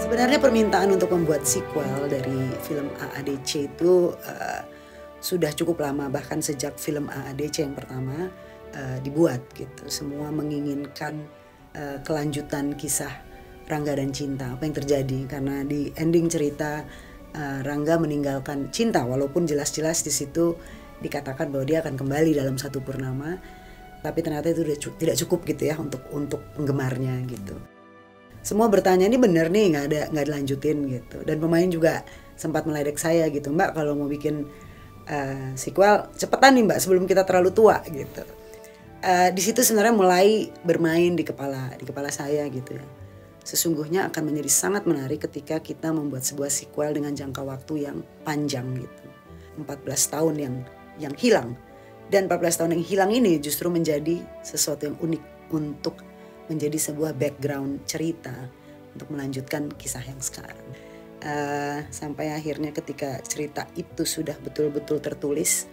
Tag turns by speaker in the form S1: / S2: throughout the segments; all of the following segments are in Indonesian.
S1: Sebenarnya permintaan untuk membuat sequel dari film AADC itu sudah cukup lama, bahkan sejak film AADC yang pertama dibuat gitu. Semua menginginkan kelanjutan kisah Rangga dan Cinta, apa yang terjadi, karena di ending cerita Rangga meninggalkan Cinta, walaupun jelas-jelas di situ dikatakan bahwa dia akan kembali dalam satu purnama, tapi ternyata itu tidak cukup gitu ya untuk penggemarnya gitu. Semua bertanya, ini bener nih nggak dilanjutin gitu, dan pemain juga sempat meledek saya gitu, Mbak kalau mau bikin sequel cepetan nih Mbak sebelum kita terlalu tua gitu. Di situ sebenarnya mulai bermain di kepala saya gitu ya. Sesungguhnya akan menjadi sangat menarik ketika kita membuat sebuah sequel dengan jangka waktu yang panjang gitu. 14 tahun yang hilang, dan 14 tahun yang hilang ini justru menjadi sesuatu yang unik untuk menjadi sebuah background cerita untuk melanjutkan kisah yang sekarang. Sampai akhirnya ketika cerita itu sudah betul-betul tertulis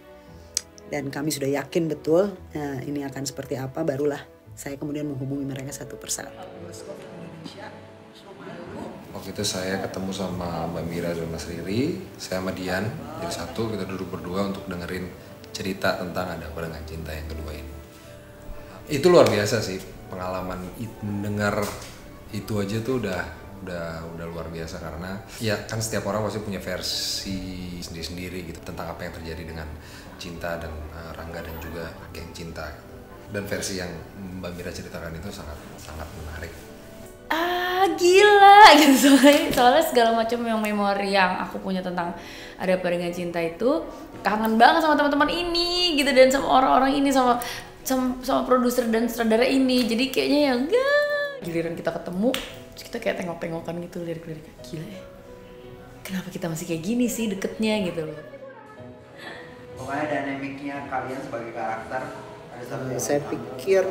S1: dan kami sudah yakin betul ini akan seperti apa, barulah saya kemudian menghubungi mereka satu persatu.
S2: Waktu itu saya ketemu sama Mbak Mira dan Mas Riri, saya sama Dian, jadi satu, kita duduk berdua untuk dengerin cerita tentang Ada Apa Dengan Cinta yang kedua ini. Itu luar biasa sih, pengalaman mendengar itu aja tuh udah luar biasa, karena ya kan setiap orang pasti punya versi sendiri-sendiri gitu tentang apa yang terjadi dengan Cinta dan Rangga dan juga geng Cinta. Dan versi yang Mbak Mira ceritakan itu sangat menarik.
S3: Gila gitu, soalnya segala macam yang memori yang aku punya tentang Ada Apa Dengan Cinta itu kangen banget sama teman-teman ini gitu, dan sama orang-orang ini, sama produser dan sutradara ini. Jadi kayaknya ya enggak, giliran kita ketemu terus kita kayak tengok-tengokan gitu, lirik-lirik gila ya, kenapa kita masih kayak gini sih deketnya gitu loh.
S4: Pokoknya dinamiknya kalian sebagai karakter ada satu.
S5: Saya pikir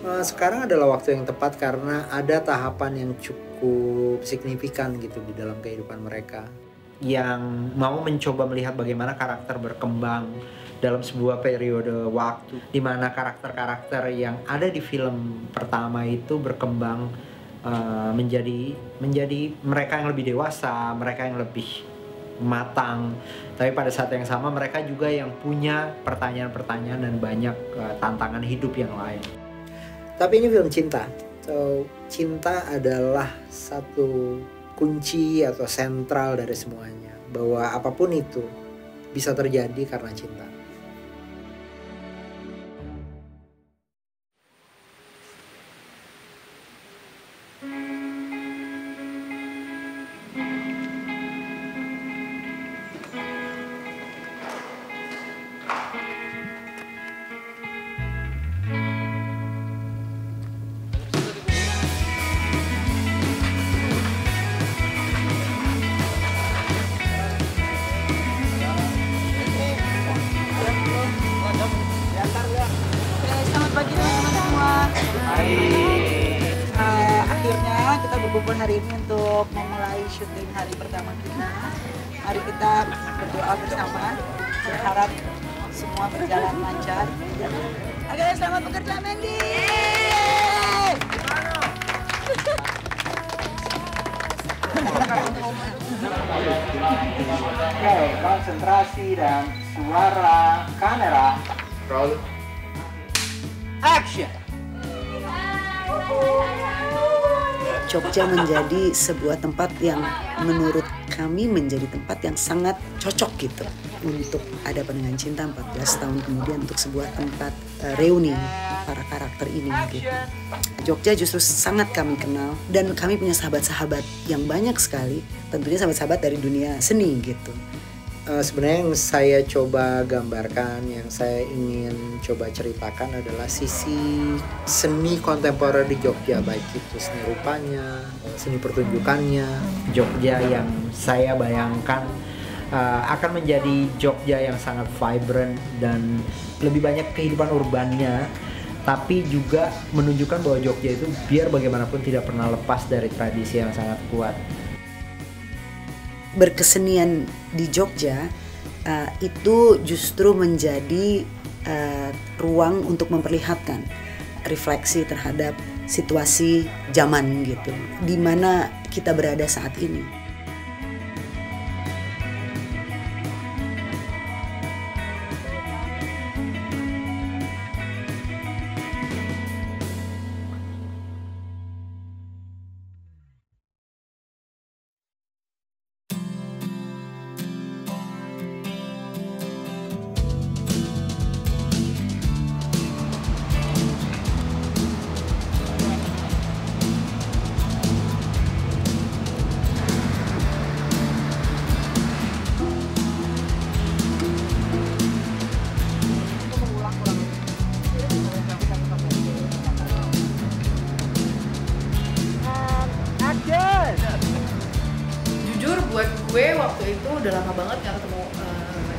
S5: sekarang adalah waktu yang tepat karena ada tahapan yang cukup signifikan gitu di dalam kehidupan mereka, yang mau mencoba melihat bagaimana karakter berkembang dalam sebuah periode waktu di mana karakter-karakter yang ada di film pertama itu berkembang menjadi mereka yang lebih dewasa, mereka yang lebih matang, tapi pada saat yang sama mereka juga yang punya pertanyaan-pertanyaan dan banyak tantangan hidup yang lain. Tapi ini film cinta, so cinta adalah satu kunci atau sentral dari semuanya, bahwa apapun itu bisa terjadi karena cinta.
S1: Akhirnya kita berkumpul hari ini untuk memulai syuting hari pertama kita. Mari kita berdoa bersama, berharap semua berjalan lancar. Oke, selamat bekerja Mandy.
S4: Oke, konsentrasi dan suara kamera. Roll. Action.
S1: Jogja menjadi sebuah tempat yang menurut kami menjadi tempat yang sangat cocok gitu untuk Ada Apa Dengan Cinta 14 tahun kemudian, untuk sebuah tempat reuni para karakter ini gitu. Jogja justru sangat kami kenal dan kami punya sahabat-sahabat yang banyak sekali, tentunya sahabat-sahabat dari dunia seni gitu.
S5: Sebenarnya yang saya coba gambarkan, yang saya ingin coba ceritakan adalah sisi seni kontemporer di Jogja, baik itu seni rupanya, seni pertunjukannya. Jogja yang saya bayangkan akan menjadi Jogja yang sangat vibrant dan lebih banyak kehidupan urbannya, tapi juga menunjukkan bahwa Jogja itu biar bagaimanapun tidak pernah lepas dari tradisi yang sangat kuat.
S1: Berkesenian di Jogja itu justru menjadi ruang untuk memperlihatkan refleksi terhadap situasi zaman gitu, di mana kita berada saat ini.
S3: Jujur buat gue waktu itu udah lama banget gak ketemu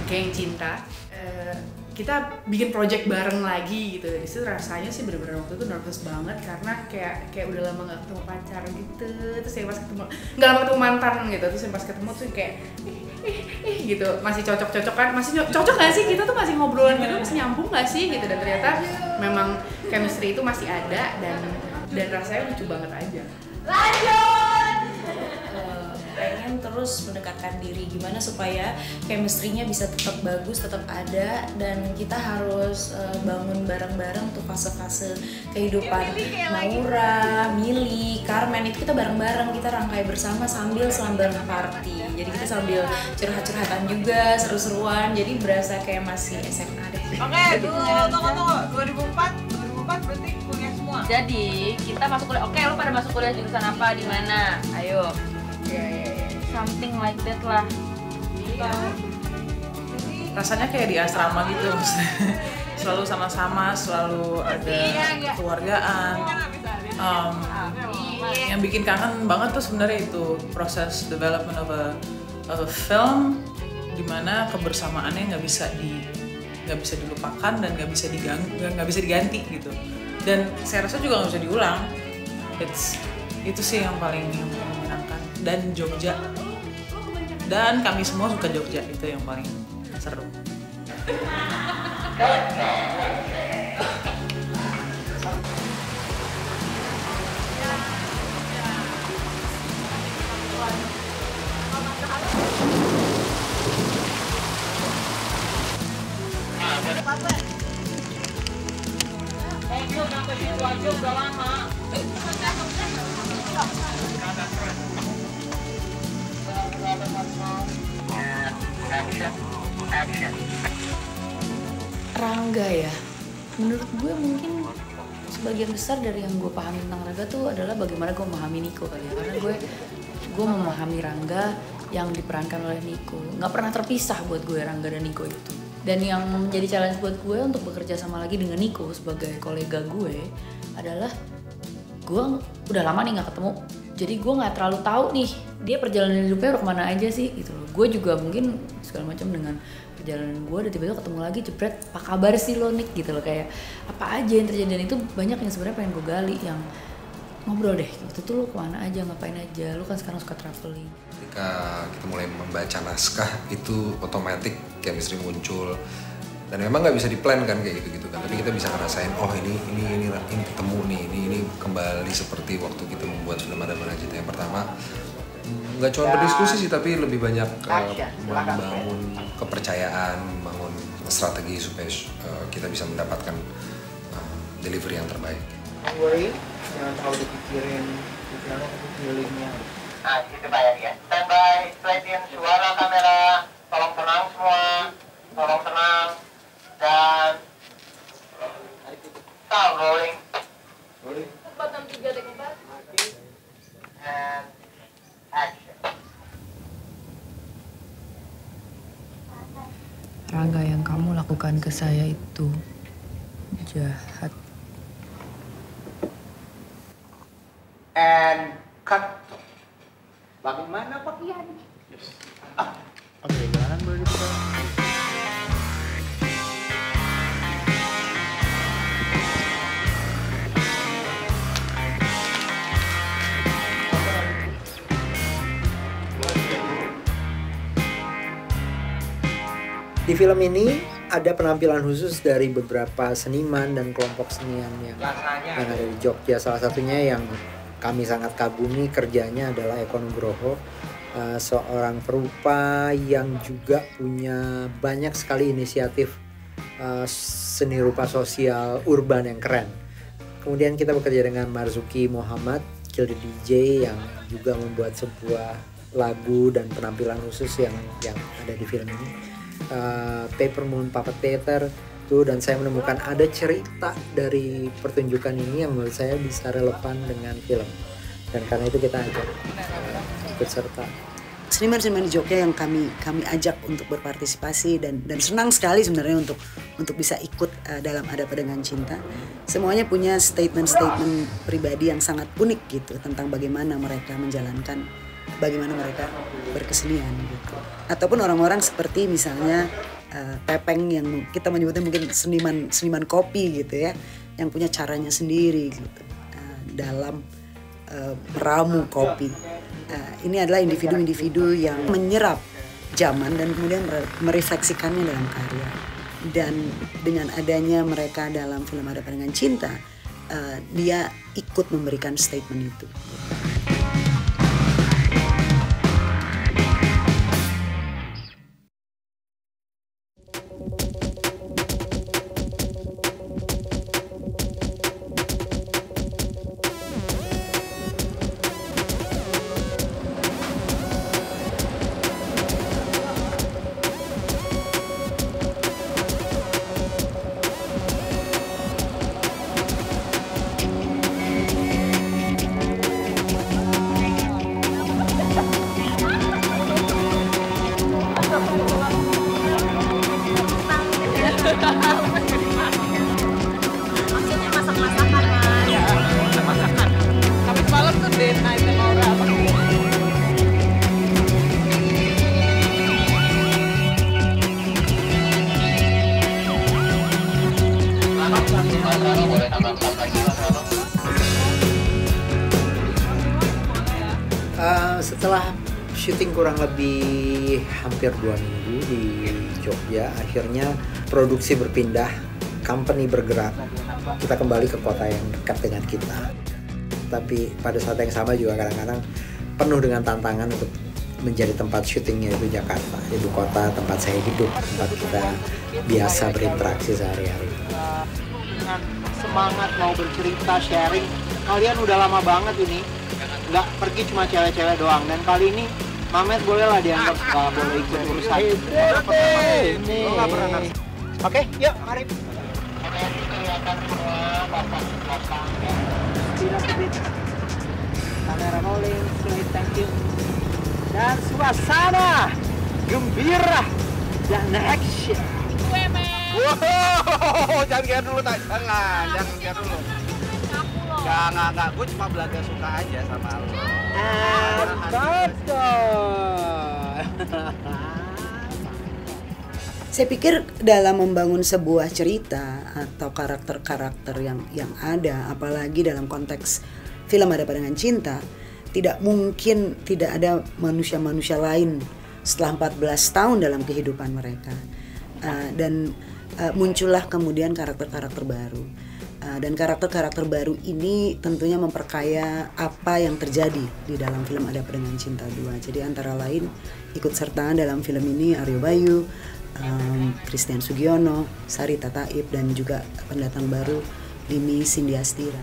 S3: geng cinta. Kita bikin project bareng lagi gitu. Di situ rasanya sih bener-bener waktu itu nervous banget karena kayak udah lama gak ketemu pacar gitu. Terus yang pas ketemu, gak lama ketemu mantan gitu. Terus yang pas ketemu tuh kayak gitu, masih cocok-cocok kan, masih cocok gak sih kita tuh masih ngobrolan gitu, masih nyambung gak sih gitu. Dan ternyata memang chemistry itu masih ada dan rasanya lucu banget aja.
S6: Pengen terus mendekatkan diri, gimana supaya chemistry-nya bisa tetap bagus, tetap ada, dan kita harus bangun bareng-bareng tuh fase-fase kehidupan Maura, Mili, Carmen, itu kita bareng-bareng, kita rangkai bersama sambil selambar party. Jadi kita sambil curhat-curhatan juga, seru-seruan, jadi berasa kayak masih SMA deh.
S7: Oke, tunggu. 2004 berarti kuliah semua.
S3: Jadi kita masuk kuliah. Oke, lu pada masuk kuliah jurusan apa, di mana? Ayo. Something like that lah.
S7: Rasanya kayak di asrama gitu, selalu sama-sama, selalu ada kekeluargaan. Yang bikin kangen banget tuh sebenarnya itu proses development of a film, dimana kebersamaannya nggak bisa dilupakan dan nggak bisa diganti gitu. Dan saya rasa juga nggak bisa diulang. Itu sih yang paling menyenangkan. Dan Jogja, dan kami semua suka Jogja, itu yang paling seru. Sampai situ aja udah lama.
S3: Rangga ya, menurut gue mungkin sebagian besar dari yang gue pahami tentang Rangga tuh adalah bagaimana gue memahami Nico kali ya. Karena gue memahami Rangga yang diperankan oleh Nico. Nggak pernah terpisah buat gue Rangga dan Nico itu. Dan yang menjadi challenge buat gue untuk bekerja sama lagi dengan Nico sebagai kolega gue adalah gue udah lama nih nggak ketemu. Jadi gue nggak terlalu tahu nih dia perjalanan hidupnya udah kemana aja sih gitu loh. Gue juga mungkin segala macam dengan perjalanan gue dan tiba-tiba ketemu lagi jebret, apa kabar sih lo Nick gitu loh, kayak apa aja yang terjadi. Dan itu banyak yang sebenarnya pengen gue gali, yang ngobrol deh gitu tuh, lo kemana aja, ngapain aja, lo kan sekarang suka traveling.
S2: Ketika kita mulai membaca naskah itu otomatis chemistry muncul, dan memang nggak bisa diplan kan kayak gitu kan, tapi kita bisa ngerasain oh ini ketemu nih, ini kembali seperti waktu kita membuat film Ada Mana Cinta yang pertama. Nggak cuma berdiskusi sih, tapi lebih banyak membangun kepercayaan, membangun strategi supaya kita bisa mendapatkan delivery yang terbaik.
S5: Don't worry, jangan terlalu dipikirin feelingnya.
S4: Nah, gitu Pak ya. Standby, silain suara kamera, tolong tenang semua, tolong tenang, dan sound rolling.
S5: Rolling.
S7: 463 take 4.
S4: And action.
S3: Rangga, yang kamu lakukan ke saya itu jahat.
S5: And cut. Bagaimana pakaian? Oke, jangan boleh dibuka. Di film ini ada penampilan khusus dari beberapa seniman dan kelompok seniman yang ada di Jogja. Salah satunya yang kami sangat kagumi kerjanya adalah Eko Nugroho, seorang perupa yang juga punya banyak sekali inisiatif seni rupa sosial urban yang keren. Kemudian kita bekerja dengan Marzuki Muhammad, Kill the DJ, yang juga membuat sebuah lagu dan penampilan khusus yang ada di film ini. Paper Moon Puppet Theater tuh, dan saya menemukan ada cerita dari pertunjukan ini yang menurut saya bisa relevan dengan film, dan karena itu kita ajak ikut serta
S1: seniman-seniman di Jogja yang kami ajak untuk berpartisipasi, dan senang sekali sebenarnya untuk bisa ikut dalam Ada Apa Dengan Cinta. Semuanya punya statement pribadi yang sangat unik gitu tentang bagaimana mereka menjalankan, bagaimana mereka berkesenian gitu. Ataupun orang-orang seperti misalnya Pepeng yang kita menyebutnya mungkin seniman kopi gitu ya, yang punya caranya sendiri gitu dalam meramu kopi. Ini adalah individu-individu yang menyerap zaman dan kemudian merefleksikannya dalam karya. Dan dengan adanya mereka dalam film Ada Apa Dengan Cinta, dia ikut memberikan statement itu.
S8: Maksudnya masak-masakan lah. Iya, masak-masakan. Tapi semalam tuh date night sama Aura apa?
S5: Setelah syuting kurang lebih hampir 2 minggu di Jogja, akhirnya produksi berpindah, company bergerak, kita kembali ke kota yang dekat dengan kita. Tapi pada saat yang sama juga kadang-kadang penuh dengan tantangan untuk menjadi tempat syutingnya itu Jakarta, ibu kota tempat saya hidup, tempat kita biasa berinteraksi sehari-hari.
S8: Dengan semangat mau bercerita, sharing, kalian udah lama banget ini nggak pergi cuma cewek-cewek doang, dan kali ini Mamet bolehlah dianggap boleh ikut urusan. Oke, yuk mari. Kamera rolling, slide, thank you. Dan suasana gembira dan action.
S9: Wow, jangan gear dulu, jangan gear dulu. Enggak, gue cuma belaga suka aja sama lo.
S1: Saya pikir dalam membangun sebuah cerita atau karakter-karakter yang ada, apalagi dalam konteks film Ada Apa Dengan Cinta, tidak mungkin tidak ada manusia-manusia lain setelah 14 tahun dalam kehidupan mereka. Dan muncullah kemudian karakter-karakter baru. Dan karakter-karakter baru ini tentunya memperkaya apa yang terjadi di dalam film Ada Apa Dengan Cinta 2. Jadi antara lain ikut serta dalam film ini Aryo Bayu, Christian Sugiono, Sari Tataib, dan juga pendatang baru Limi Sindiastira.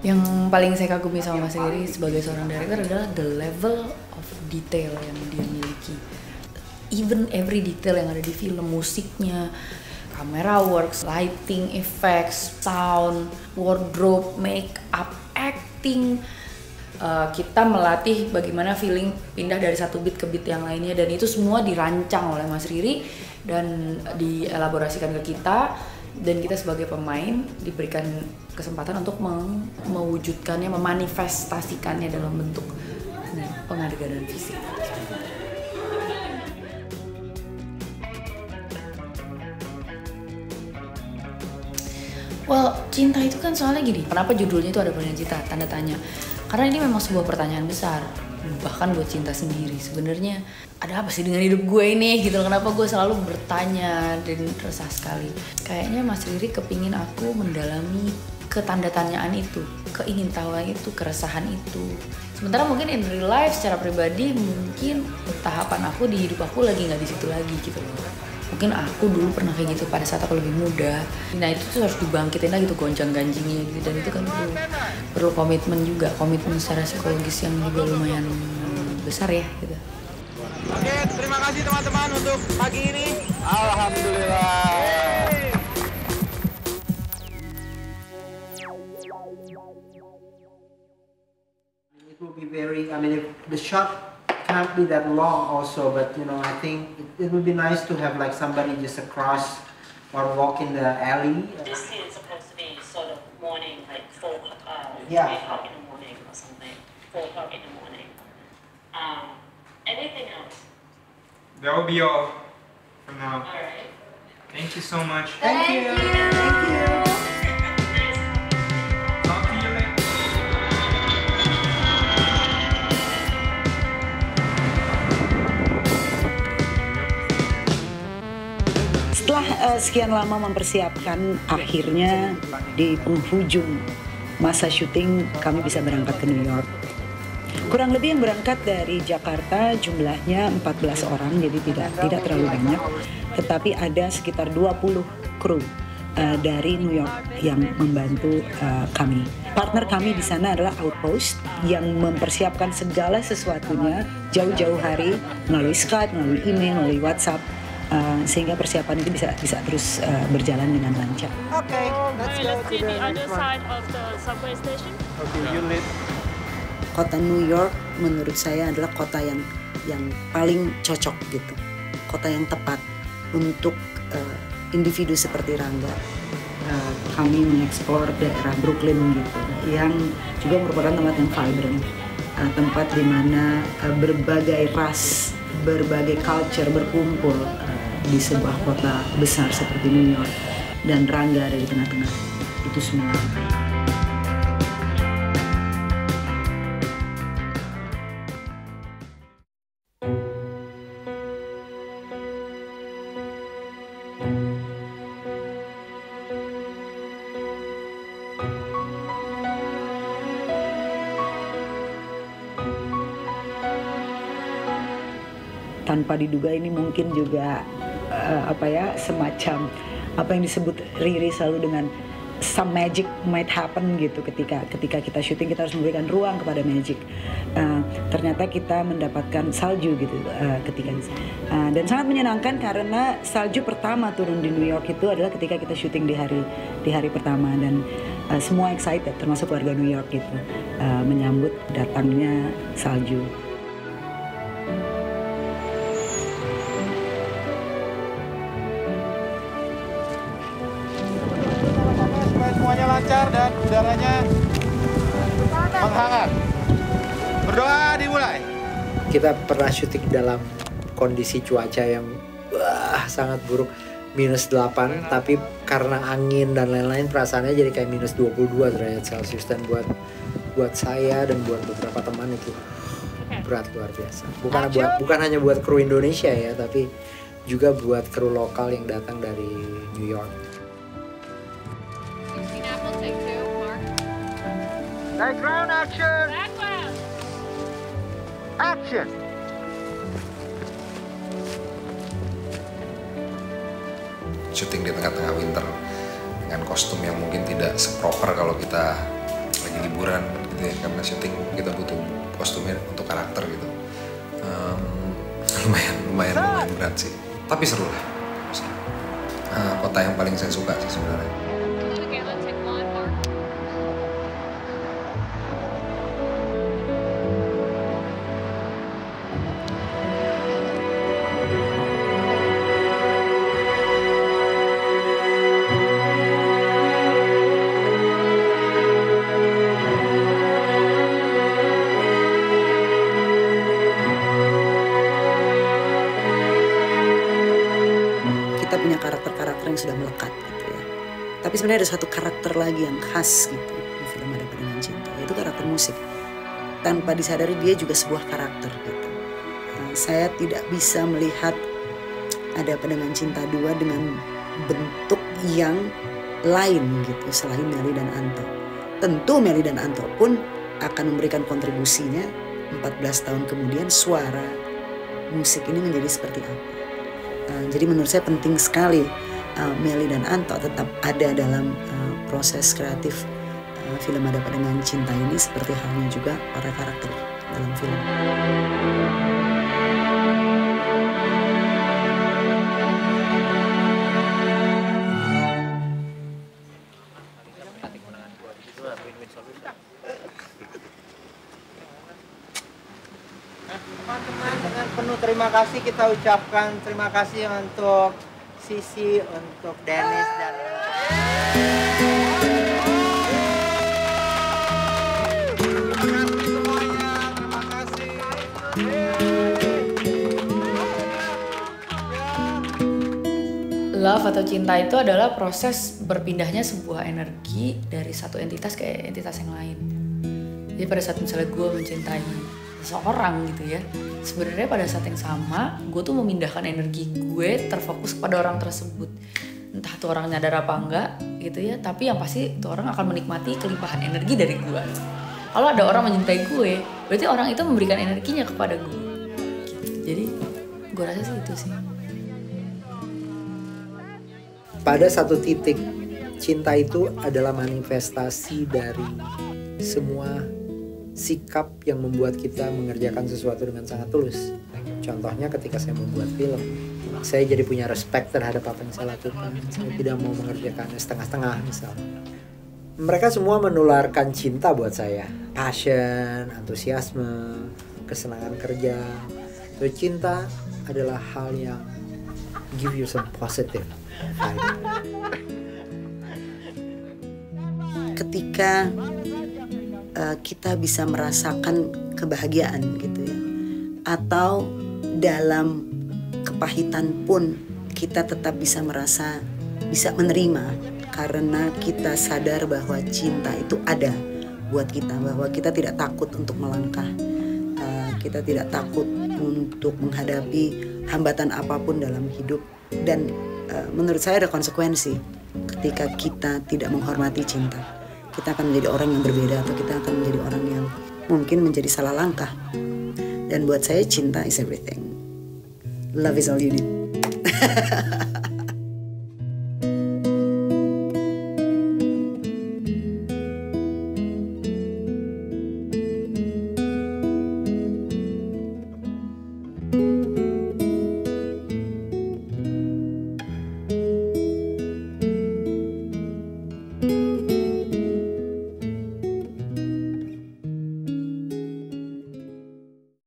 S3: Yang paling saya kagumi sama Mas Riri sebagai seorang director adalah the level of detail yang dia miliki. Even every detail yang ada di film, musiknya, camera works, lighting, effects, sound, wardrobe, make up, acting. Kita melatih bagaimana feeling pindah dari satu beat ke beat yang lainnya, dan itu semua dirancang oleh Mas Riri dan dielaborasikan ke kita. Dan kita sebagai pemain diberikan kesempatan untuk mewujudkannya, memanifestasikannya dalam bentuk pengadeganan fisik. Well, cinta itu kan soalnya gini, kenapa judulnya itu ada panggilan cinta, tanda tanya. Karena ini memang sebuah pertanyaan besar, bahkan buat cinta sendiri. Sebenarnya ada apa sih dengan hidup gue ini gitu, kenapa gue selalu bertanya dan resah sekali. Kayaknya Mas Riri kepingin aku mendalami ketanda-tanyaan itu, keingintahuan itu, keresahan itu. Sementara mungkin in real life secara pribadi mungkin tahapan aku di hidup aku lagi nggak di situ lagi gitu loh. Mungkin aku dulu pernah kayak gitu pada saat aku lebih muda. Nah itu tuh harus dibangkitin lagi tuh gonjang-ganjingnya gitu. Dan itu kan perlu komitmen juga, komitmen secara psikologis yang juga lumayan besar ya gitu.
S9: Oke, terima kasih teman-teman untuk pagi ini. Alhamdulillah.
S5: It will be very, I mean, the shot can't be that long also, but you know, I think it would be nice to have like somebody just across or walk in the alley.
S10: This scene is supposed to be sort of morning, like 3
S5: Yeah.
S10: o'clock in the morning or something. 4 o'clock in the morning. Anything else?
S11: That will be all for now.
S10: All right.
S11: Thank you so much.
S5: Thank you.
S11: Talk to you later.
S1: Setelah sekian lama mempersiapkan, akhirnya di penghujung masa syuting kami bisa berangkat ke New York. Kurang lebih yang berangkat dari Jakarta jumlahnya 14 orang, jadi tidak terlalu banyak. Tetapi ada sekitar 20 kru dari New York yang membantu kami. Partner kami di sana adalah Outpost yang mempersiapkan segala sesuatunya jauh-jauh hari melalui Skype, melalui email, melalui WhatsApp. Sehingga persiapan itu bisa terus berjalan dengan lancar.
S8: Okay, let's go to the
S10: other side of the subway station.
S8: Okay, you lead.
S1: Kota New York menurut saya adalah kota yang paling cocok gitu, kota yang tepat untuk individu seperti Rangga. Kami mengeksplor daerah Brooklyn gitu, yang juga merupakan tempat yang vibrant, tempat di mana berbagai ras, berbagai culture berkumpul di sebuah kota besar seperti New York, dan Rangga ada di tengah-tengah itu semua. Tanpa diduga ini mungkin juga semacam apa yang disebut Riri selalu dengan some magic might happen gitu. Ketika kita syuting kita harus memberikan ruang kepada magic. Ternyata kita mendapatkan salju gitu ketika dan sangat menyenangkan karena salju pertama turun di New York itu adalah ketika kita syuting di hari pertama, dan semua excited termasuk warga New York gitu menyambut datangnya salju.
S9: Semuanya lancar dan udaranya menghangat. Berdoa dimulai.
S5: Kita pernah syuting dalam kondisi cuaca yang sangat buruk, -8, tapi karena angin dan lain-lain perasaannya jadi kayak -22 derajat Celcius, dan buat saya dan buat beberapa teman itu berat luar biasa. Bukan hanya buat kru Indonesia ya, tapi juga buat kru lokal yang datang dari New York.
S8: Background action. Action.
S2: Syuting di tengah-tengah winter dengan kostum yang mungkin tidak seproper kalau kita lagi liburan gitu ya, karena syuting kita butuh kostumnya untuk karakter gitu. Lumayan berat sih, tapi seru lah. Kota yang paling saya suka sih sebenarnya. Kita punya karakter-karakter yang sudah melekat gitu ya.
S1: Tapi sebenarnya ada satu karakter lagi yang khas gitu di film Ada Apa Dengan Cinta, yaitu karakter musik. Tanpa disadari dia juga sebuah karakter gitu. Saya tidak bisa melihat Ada Apa Dengan Cinta 2 dengan bentuk yang lain gitu selain Melly dan Anto. Tentu Melly dan Anto pun akan memberikan kontribusinya 14 tahun kemudian suara musik ini menjadi seperti apa. Jadi menurut saya penting sekali Melly dan Anto tetap ada dalam proses kreatif film Ada Apa Dengan Cinta ini, seperti halnya juga para karakter dalam film.
S8: Teman-teman, dengan penuh terima kasih kita ucapkan terima kasih untuk Sisi, untuk Dennis dan
S3: Love atau cinta itu adalah proses berpindahnya sebuah energi dari satu entitas ke entitas yang lain. Jadi pada saat misalnya gue mencintai seseorang gitu ya, sebenarnya pada saat yang sama gue tuh memindahkan energi gue terfokus kepada orang tersebut. Entah tuh orang nyadar apa enggak gitu ya, tapi yang pasti tuh orang akan menikmati kelimpahan energi dari gue. Kalau ada orang mencintai gue, berarti orang itu memberikan energinya kepada gue gitu. Jadi gue rasa sih itu sih.
S5: Pada satu titik, cinta itu adalah manifestasi dari semua sikap yang membuat kita mengerjakan sesuatu dengan sangat tulus. Contohnya ketika saya membuat film, saya jadi punya respect terhadap apa yang saya lakukan. Saya tidak mau mengerjakannya setengah-setengah misalnya. Mereka semua menularkan cinta buat saya. Passion, antusiasme, kesenangan kerja. So, cinta adalah hal yang give you some positive vibe.
S1: Ketika kita bisa merasakan kebahagiaan gitu ya, atau dalam kepahitan pun kita tetap bisa menerima karena kita sadar bahwa cinta itu ada buat kita, bahwa kita tidak takut untuk melangkah, kita tidak takut untuk menghadapi hambatan apapun dalam hidup. Dan menurut saya ada konsekuensi ketika kita tidak menghormati cinta. Kita akan menjadi orang yang berbeda, atau kita akan menjadi orang yang mungkin menjadi salah langkah. Dan buat saya cinta is everything. Love is all you need.